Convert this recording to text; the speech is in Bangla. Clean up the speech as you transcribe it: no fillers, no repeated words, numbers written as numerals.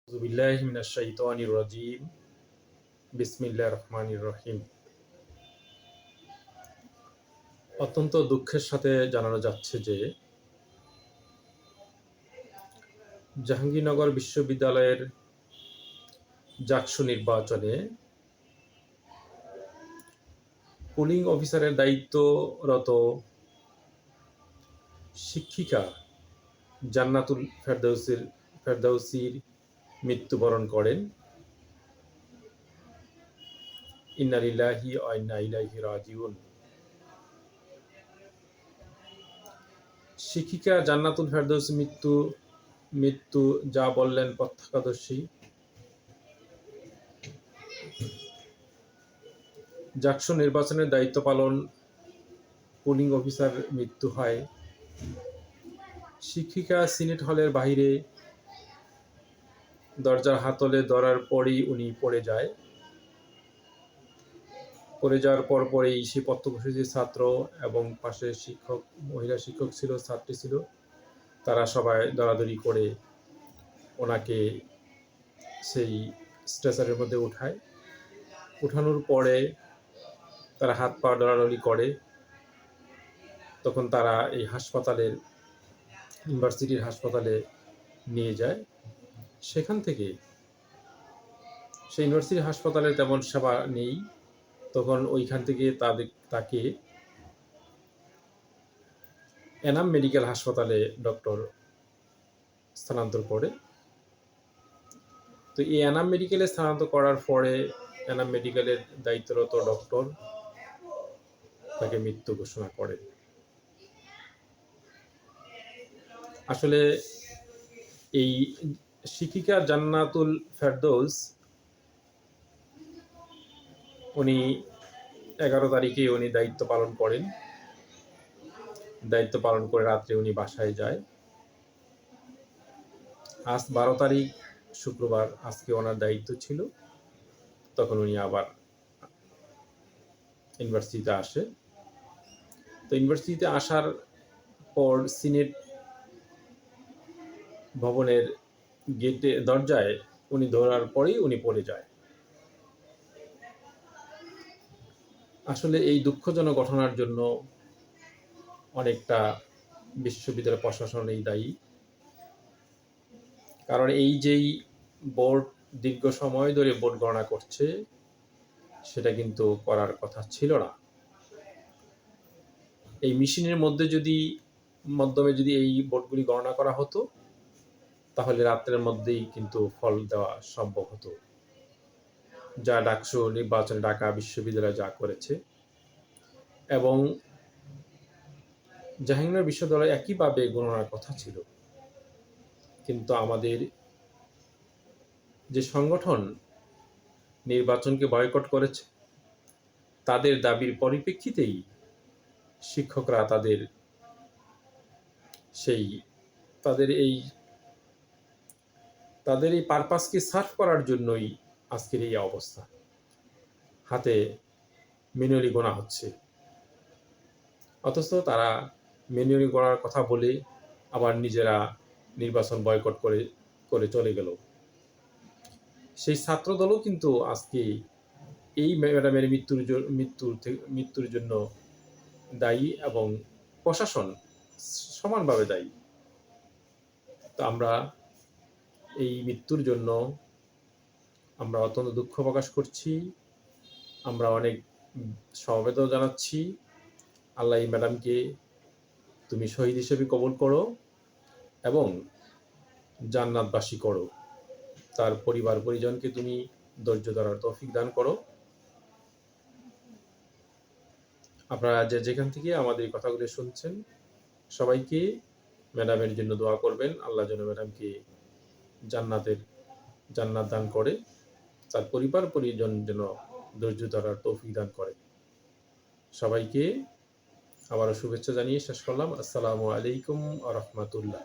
আউযুবিল্লাহি মিনাশ শাইতানির রাজীম। বিসমিল্লাহির রহমানির রহিম। অত্যন্ত দুঃখের সাথে জানানো যাচ্ছে যে জাহাঙ্গীরনগর বিশ্ববিদ্যালয়ের জাকসু নির্বাচনে পুলিং অফিসারের দায়িত্বরত শিক্ষিকা জান্নাতুল ফেরদৌসীর মৃত্যুবরণ করেন। ইন্না লিল্লাহি ওয়া ইন্না ইলাইহি রাজিউন। শিক্ষিকা জান্নাতুল ফেরদৌসীর মৃত্যু যা বললেন প্রত্যক্ষদর্শী। জাকসু নির্বাচনের দায়িত্ব পালন পুলিং অফিসার মৃত্যু হয়। শিক্ষিকা সিনেট হলের বাহিরে দরজার হাতলে ধরার পরেই উনি পড়ে যায়। পড়ে যাওয়ার পরেই সে প্রত্যক্ষদর্শী ছাত্র এবং পাশে মহিলা শিক্ষক ছিল, ছাত্রী ছিল, তারা সবাই দরাদরি করে ওনাকে সেই স্ট্রেচারের মধ্যে উঠায়। উঠানোর পরে তারা হাত পা দরাদরি করে। তখন তারা এই ইউনিভার্সিটির হাসপাতালে নিয়ে যায়। সেখান থেকে সেই ইউনিভার্সিটির হাসপাতালে তেমন সেবা নেই। তখন ওইখান থেকে তাকে এনাম মেডিকেল হাসপাতালে ডক্টর স্থানান্তর করে। তো এই এনাম মেডিকেলে স্থানান্তর করার পরে এনাম মেডিকেলের দায়িত্বরত ডক্টর তাকে মৃত্যু ঘোষণা করে। আসলে এই শিক্ষিকা জান্নাতুল ফেরদৌস উনি 11 তারিখে উনি দায়িত্ব পালন করেন। দায়িত্ব পালন করে রাত্রে উনি বাসায় যায়। আজ 12 তারিখ শুক্রবার, আজকে ওনার দায়িত্ব ছিল। তখন উনি আবার ইউনিভার্সিটিতে আসে। তো ইউনিভার্সিটিতে আসার পর সিনেট ভবনের দরজায় উনি ধরার পরেই উনি পড়ে যায়। আসলে এই দুঃখজনক ঘটনার জন্য অনেকটা বিশ্ববিদ্যালয় প্রশাসনই দায়ী। কারণ এই যেই বোর্ড দীর্ঘ সময় ধরে ভোট গণনা করছে, সেটা কিন্তু করার কথা ছিল না। এই মেশিনের মাধ্যমে যদি এই ভোটগুলি গণনা করা হতো, তাহলে রাত্রের মধ্যেই কিন্তু ফল দেওয়া সম্ভব হতো, যা ডাকসু নির্বাচনে ঢাকা বিশ্ববিদ্যালয় যা করেছে। এবং জাহাঙ্গীরনগর বিশ্ববিদ্যালয় একইভাবে গণনার কথা ছিল, কিন্তু আমাদের যে সংগঠন নির্বাচনকে বয়কট করেছে, তাদের দাবির পরিপ্রেক্ষিতেই শিক্ষকরা তাদের এই পারপাসকে সার্ভ করার জন্যই আজকের এই অবস্থা। হাতে ম্যানুয়ালি গোনা হচ্ছে, অথচ তারা ম্যানুয়ালি গোনার কথা বলে আবার নিজেরা নির্বাচন বয়কট করে চলে গেল। সেই ছাত্রদলও কিন্তু আজকে এই ম্যাডামের মৃত্যুর জন্য দায়ী এবং প্রশাসন সমানভাবে দায়ী। তো আমরা এই মৃত্যুর জন্য আমরা অত্যন্ত দুঃখ প্রকাশ করছি। আমরা অনেক সমবেদনা জানাচ্ছি। আল্লাহ এই ম্যাডামকে তুমি শহীদ হিসেবে কবুল করো এবং জান্নাতবাসী করো। তার পরিবার পরিজনকে তুমি ধৈর্য ধরার তৌফিক দান করো। আপনারা যেখান থেকে আমাদের এই কথাগুলো শুনছেন, সবাইকে ম্যাডামের জন্য দোয়া করবেন। আল্লাহ যেন ম্যাডামকে জান্নাত দান করে, তার পরিবার পরিজন যেন ধৈর্য ধরার তৌফিক দান করে। সবাইকে আবারও শুভেচ্ছা জানিয়ে শেষ করলাম। আসসালামু আলাইকুম ওয়া রাহমাতুল্লাহ।